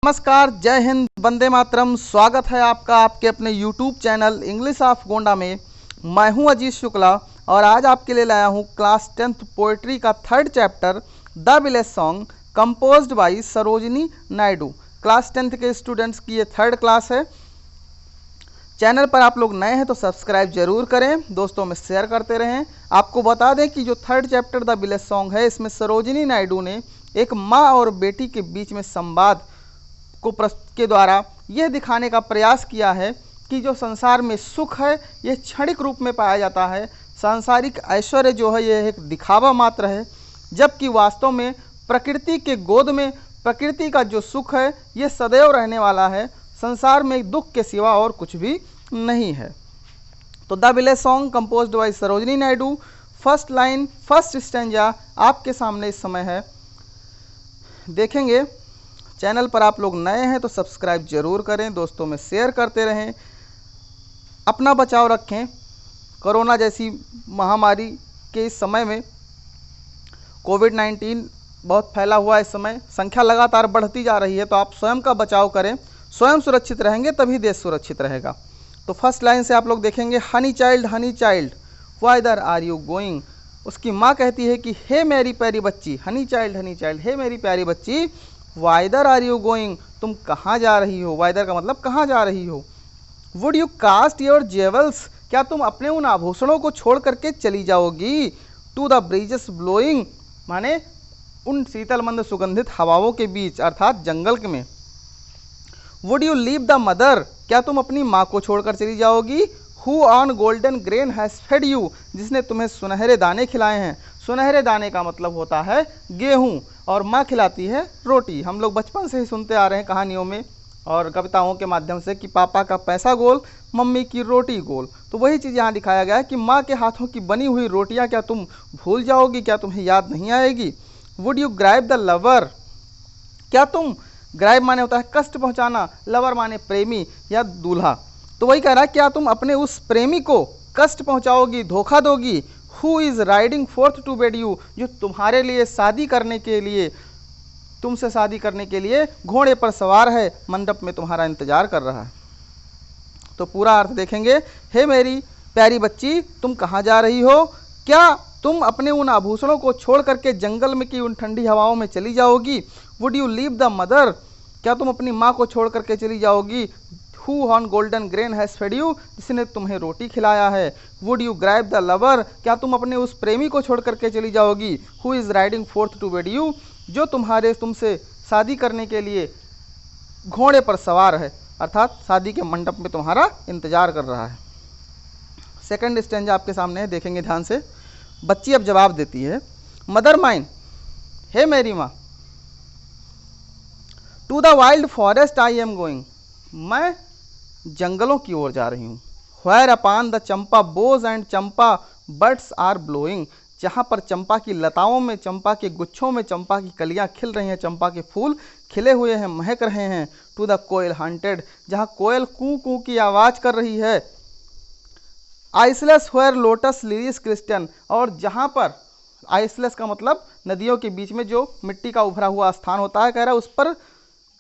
नमस्कार, जय हिंद, वंदे मातरम। स्वागत है आपका आपके अपने YouTube channel English of Gonda में। मैं हूं अजीत शुक्ला और आज आपके लिए लाया हूं क्लास 10th पोएट्री का 3rd chapter the village song composed bye Sarojini Naidu. Class 10th के स्टूडेंट्स की ये 3rd क्लास है। चैनल पर आप लोग नए हैं तो सब्सक्राइब जरूर करें, दोस्तों में शेयर करते रहें। आपको बता दें कि जो 3rd chapter the village song है, इसमें सरोजिनी नायडू ने एक माँ और बेटी के बीच में संवाद को के द्वारा यह दिखाने का प्रयास किया है कि जो संसार में सुख है यह क्षणिक रूप में पाया जाता है। सांसारिक ऐश्वर्य जो है यह एक दिखावा मात्र है, जबकि वास्तव में प्रकृति के गोद में प्रकृति का जो सुख है यह सदैव रहने वाला है। संसार में दुख के सिवा और कुछ भी नहीं है। तो the village song composed bye Sarojini Naidu, first line first stanza आपके सामने इस समय है, देखेंगे। चैनल पर आप लोग नए हैं तो सब्सक्राइब जरूर करें, दोस्तों में शेयर करते रहें। अपना बचाव रखें। कोरोना जैसी महामारी के इस समय में कोविड-19 बहुत फैला हुआ है। इस समय संख्या लगातार बढ़ती जा रही है, तो आप स्वयं का बचाव करें। स्वयं सुरक्षित रहेंगे तभी देश सुरक्षित रहेगा। तो फर्स्ट लाइन से आप लोग देखेंगे, honey child whither are you going. उसकी माँ कहती है कि हे मेरी प्यारी बच्ची, हनी चाइल्ड, हे मेरी प्यारी बच्ची, वाइदर आर यू गोइंग, तुम कहाँ जा रही हो। वाइदर का मतलब कहाँ जा रही हो। Would you cast your jewels, क्या तुम अपने उन आभूषणों को छोड़ करके चली जाओगी। टू द ब्रीजेस ब्लोइंग, माने उन शीतल मंद सुगंधित हवाओं के बीच, अर्थात जंगल में। Would you leave the mother, क्या तुम अपनी माँ को छोड़कर चली जाओगी। Who on golden grain has fed you, जिसने तुम्हें सुनहरे दाने खिलाए हैं। सुनहरे दाने का मतलब होता है गेहूँ, और माँ खिलाती है रोटी। हम लोग बचपन से ही सुनते आ रहे हैं कहानियों में और कविताओं के माध्यम से कि पापा का पैसा गोल, मम्मी की रोटी गोल। तो वही चीज़ यहाँ दिखाया गया है कि माँ के हाथों की बनी हुई रोटियाँ क्या तुम भूल जाओगी, क्या तुम्हें याद नहीं आएगी। Would you Ghraib the lover, क्या तुम, ग्राइब माने होता है कष्ट पहुँचाना, लवर माने प्रेमी या दूल्हा। तो वही कह रहा है, क्या तुम अपने उस प्रेमी को कष्ट पहुँचाओगी, धोखा दोगी। Who is riding forth to wed you, जो तुम्हारे लिए शादी करने के लिए, तुमसे शादी करने के लिए घोड़े पर सवार है, मंडप में तुम्हारा इंतजार कर रहा है। तो पूरा अर्थ देखेंगे, हे मेरी प्यारी बच्ची, तुम कहाँ जा रही हो। क्या तुम अपने उन आभूषणों को छोड़ करके जंगल में की उन ठंडी हवाओं में चली जाओगी। Would you leave the mother, क्या तुम अपनी माँ को छोड़ करके चली जाओगी। Who on golden grain has fed you, जिसने तुम्हें रोटी खिलाया है। Would you Ghraib the lover, क्या तुम अपने उस प्रेमी को छोड़ करके चली जाओगी। Who is riding forth to wed you, जो तुमसे शादी करने के लिए घोड़े पर सवार है, अर्थात शादी के मंडप में तुम्हारा इंतजार कर रहा है। सेकंड स्टैंजा आपके सामने है, देखेंगे ध्यान से। बच्ची अब जवाब देती है, मदर माइन, हे मेरी माँ, to the wild forest I am going, मैं जंगलों की ओर जा रही हूँ। Where upon the champa boughs and champa birds are blowing, जहाँ पर चंपा की लताओं में, चंपा के गुच्छों में चंपा की कलियाँ खिल रही हैं, चंपा के फूल खिले हुए हैं, महक रहे हैं। टू द कोयल हंटेड, जहाँ कोयल कू कू की आवाज़ कर रही है। आइसलेस व्हेयर लोटस लिलीज क्रिस्टियन, और जहाँ पर, आइसलेस का मतलब नदियों के बीच में जो मिट्टी का उभरा हुआ स्थान होता है, कह रहा है उस पर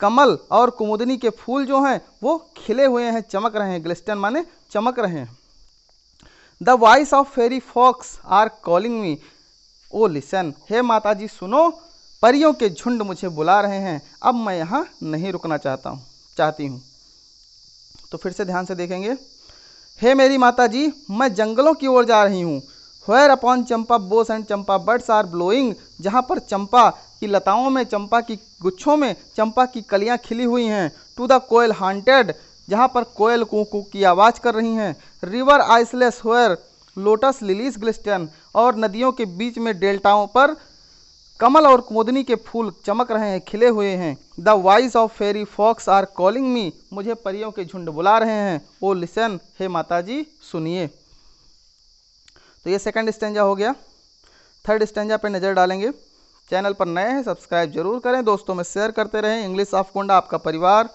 कमल और कुमुदनी के फूल जो हैं वो खिले हुए हैं, चमक रहे हैं। ग्लिस्टन माने चमक रहे हैं। The voice of fairy folks are calling me, oh listen, हे माता जी सुनो, परियों के झुंड मुझे बुला रहे हैं, अब मैं यहाँ नहीं रुकना चाहती हूँ। तो फिर से ध्यान से देखेंगे, हे मेरी माता जी, मैं जंगलों की ओर जा रही हूँ। Where upon champa boughs and champa birds are blowing, जहाँ पर चंपा की लताओं में, चंपा की गुच्छों में चंपा की कलियां खिली हुई हैं। टू द कोयल हॉन्टेड, जहाँ पर कोयल कू कू की आवाज़ कर रही हैं। रिवर आइसलेस व्हेयर लोटस लिलीज ग्लिस्टन, और नदियों के बीच में डेल्टाओं पर कमल और कुमुदनी के फूल चमक रहे हैं, खिले हुए हैं। The voice of fairy folks are calling me, मुझे परियों के झुंड बुला रहे हैं। ओ लिसन, हे माता जी सुनिए। तो ये सेकंड स्टैंजा हो गया। थर्ड स्टैंजा पे नज़र डालेंगे। चैनल पर नए हैं सब्सक्राइब जरूर करें, दोस्तों में शेयर करते रहें। इंग्लिश ऑफ गोंडा आपका परिवार।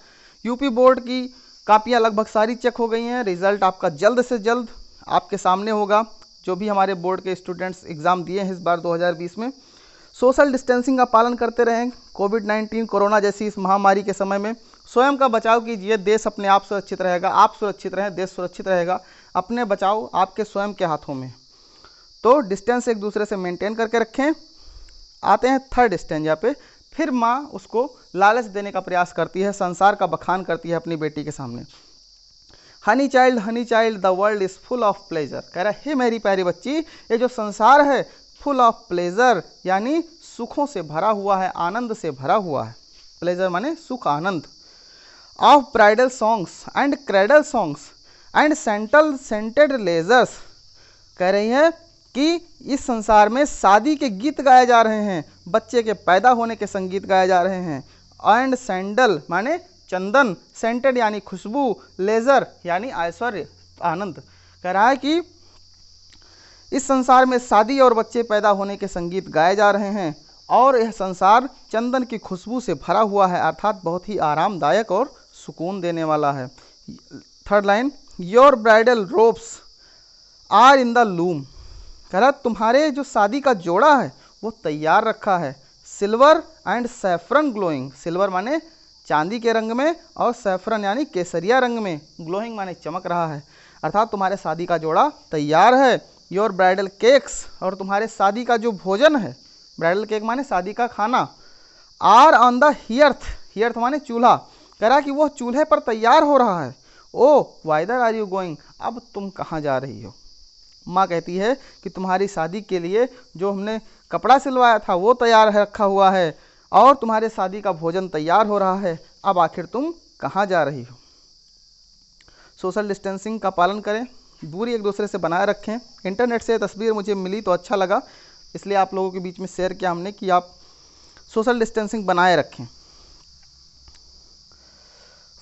यूपी बोर्ड की कापियाँ लगभग सारी चेक हो गई हैं, रिजल्ट आपका जल्द से जल्द आपके सामने होगा। जो भी हमारे बोर्ड के स्टूडेंट्स एग्ज़ाम दिए हैं इस बार 2020 में, सोशल डिस्टेंसिंग का पालन करते रहें। कोविड-19 कोरोना जैसी इस महामारी के समय में स्वयं का बचाव कीजिए। देश अपने आप सुरक्षित रहेगा, आप सुरक्षित रहें, देश सुरक्षित रहेगा। अपने बचाव आपके स्वयं के हाथों में। तो डिस्टेंस एक दूसरे से मेंटेन करके रखें। आते हैं थर्ड स्टेंजा पे। फिर माँ उसको लालच देने का प्रयास करती है, संसार का बखान करती है अपनी बेटी के सामने। Honey child the world is full of pleasure. कह रहा है, हे मेरी प्यारी बच्ची, ये जो संसार है फुल ऑफ प्लेजर यानी सुखों से भरा हुआ है, आनंद से भरा हुआ है। प्लेजर माने सुख, आनंद। Of bridal songs and cradle songs and scented leisures. कह रही है कि इस संसार में शादी के गीत गाए जा रहे हैं, बच्चे के पैदा होने के संगीत गाए जा रहे हैं। एंड सैंडल माने चंदन, सेंटेड यानी खुशबू, लेजर यानी ऐश्वर्य, आनंद। कह रहा है कि इस संसार में शादी और बच्चे पैदा होने के संगीत गाए जा रहे हैं और यह संसार चंदन की खुशबू से भरा हुआ है, अर्थात बहुत ही आरामदायक और सुकून देने वाला है। Third line, your bridal robes are in the loom. कह रहा तुम्हारे जो शादी का जोड़ा है वो तैयार रखा है। Silver and saffron glowing. Silver माने चांदी के रंग में और सैफरन यानी केसरिया रंग में, ग्लोइंग माने चमक रहा है, अर्थात तुम्हारे शादी का जोड़ा तैयार है। योर ब्राइडल केक्स, और तुम्हारे शादी का जो भोजन है, ब्राइडल केक माने शादी का खाना, आर ऑन द हियर्थ। हियर्थ माने चूल्हा। कह रहा कि वो चूल्हे पर तैयार हो रहा है। ओ वाइदर आर यू गोइंग, अब तुम कहाँ जा रही हो। माँ कहती है कि तुम्हारी शादी के लिए जो हमने कपड़ा सिलवाया था वो तैयार रखा हुआ है और तुम्हारे शादी का भोजन तैयार हो रहा है, अब आखिर तुम कहाँ जा रही हो। सोशल डिस्टेंसिंग का पालन करें, दूरी एक दूसरे से बनाए रखें। इंटरनेट से तस्वीर मुझे मिली तो अच्छा लगा, इसलिए आप लोगों के बीच में शेयर किया हमने कि आप सोशल डिस्टेंसिंग बनाए रखें।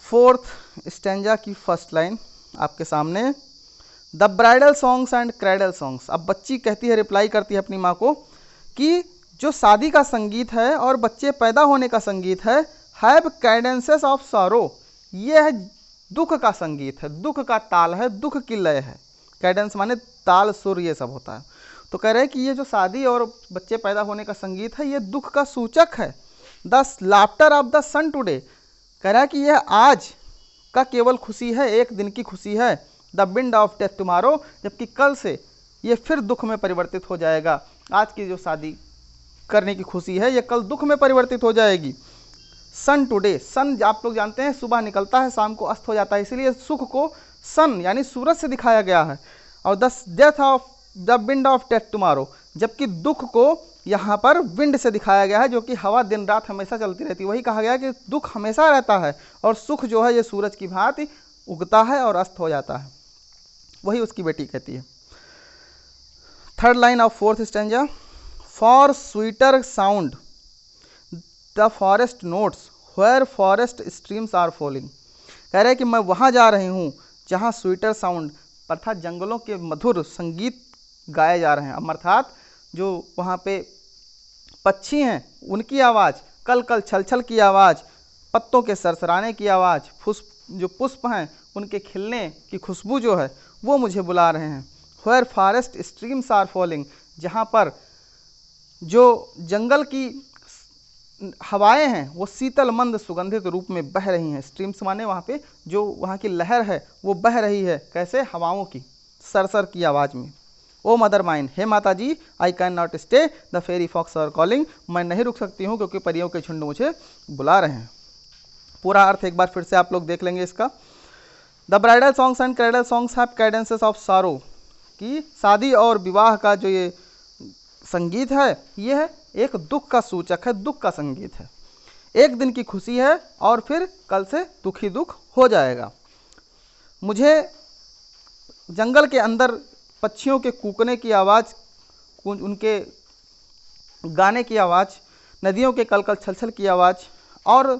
फोर्थ स्टेंजा की फर्स्ट लाइन आपके सामने, the bridal songs and cradle songs. अब बच्ची कहती है, रिप्लाई करती है अपनी माँ को कि जो शादी का संगीत है और बच्चे पैदा होने का संगीत है, हैव कैडेंसेस ऑफ सॉरो। ये है दुख का संगीत है, दुख का ताल है, दुख की लय है। कैडेंस माने ताल, सुर, ये सब होता है। तो कह रहे हैं कि ये जो शादी और बच्चे पैदा होने का संगीत है ये दुख का सूचक है। The laughter of the sun today. कह रहा है कि यह आज का केवल खुशी है, एक दिन की खुशी है। The wind of death tomorrow, जबकि कल से ये फिर दुख में परिवर्तित हो जाएगा। आज की जो शादी करने की खुशी है ये कल दुख में परिवर्तित हो जाएगी। सन टुडे, सन आप लोग जानते हैं सुबह निकलता है शाम को अस्त हो जाता है, इसलिए सुख को सन यानी सूरज से दिखाया गया है। और the death of the wind of death tomorrow, जबकि दुख को यहाँ पर विंड से दिखाया गया है, जो कि हवा दिन रात हमेशा चलती रहती है। वही कहा गया कि दुख हमेशा रहता है और सुख जो है ये सूरज की भांति उगता है और अस्त हो जाता है। वही उसकी बेटी कहती है। Third line of fourth stanza, for sweeter sound the forest notes where forest streams are falling. कह रहे हैं कि मैं वहाँ जा रही हूँ जहाँ स्वीटर साउंड अर्थात जंगलों के मधुर संगीत गाए जा रहे हैं। अर्थात जो वहाँ पे पक्षी हैं उनकी आवाज़, कल कल छल छल की आवाज़, पत्तों के सरसराने की आवाज़, जो पुष्प हैं उनके खिलने की खुशबू जो है वो मुझे बुला रहे हैं। Where forest streams are falling, जहाँ पर जो जंगल की हवाएं हैं वो शीतल मंद सुगंधित रूप में बह रही हैं। स्ट्रीम्स माने वहाँ पे जो वहाँ की लहर है वो बह रही है, कैसे, हवाओं की सरसर की आवाज़ में। ओ मदर माइन, हे माता जी, I can not stay the fairy folks are calling. मैं नहीं रुक सकती हूँ क्योंकि परियों के झुंड मुझे बुला रहे हैं। पूरा अर्थ एक बार फिर से आप लोग देख लेंगे इसका। The bridal songs and cradle songs have cadences of sorrow, कि शादी और विवाह का जो ये संगीत है ये है एक दुख का सूचक है, दुख का संगीत है। एक दिन की खुशी है और फिर कल से दुख ही दुख हो जाएगा। मुझे जंगल के अंदर पक्षियों के कूकने की आवाज़, उनके गाने की आवाज़, नदियों के कलकल छलछल की आवाज़ और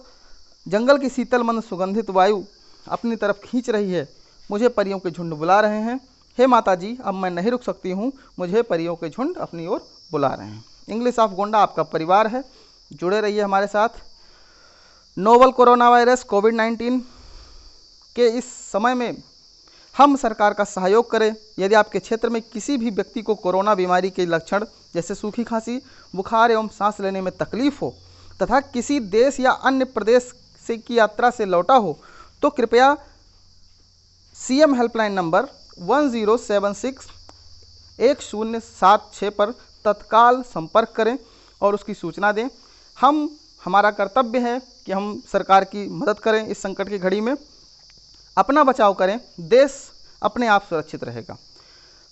जंगल की शीतल मंद सुगंधित वायु अपनी तरफ खींच रही है। मुझे परियों के झुंड बुला रहे हैं। हे माता जी, अब मैं नहीं रुक सकती हूँ, मुझे परियों के झुंड अपनी ओर बुला रहे हैं। इंग्लिश ऑफ गोंडा आपका परिवार है, जुड़े रहिए हमारे साथ। नोवल कोरोना वायरस कोविड-19 के इस समय में हम सरकार का सहयोग करें। यदि आपके क्षेत्र में किसी भी व्यक्ति को कोरोना बीमारी के लक्षण जैसे सूखी खांसी, बुखार एवं सांस लेने में तकलीफ हो तथा किसी देश या अन्य प्रदेश से की यात्रा से लौटा हो तो कृपया सीएम हेल्पलाइन नंबर 1076 पर तत्काल संपर्क करें और उसकी सूचना दें। हमारा कर्तव्य है कि हम सरकार की मदद करें इस संकट की घड़ी में। अपना बचाव करें, देश अपने आप सुरक्षित रहेगा।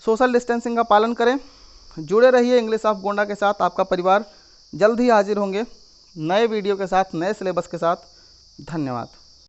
सोशल डिस्टेंसिंग का पालन करें। जुड़े रहिए इंग्लिश ऑफ गोंडा के साथ। आपका परिवार जल्द ही हाजिर होंगे नए वीडियो के साथ, नए सिलेबस के साथ। धन्यवाद।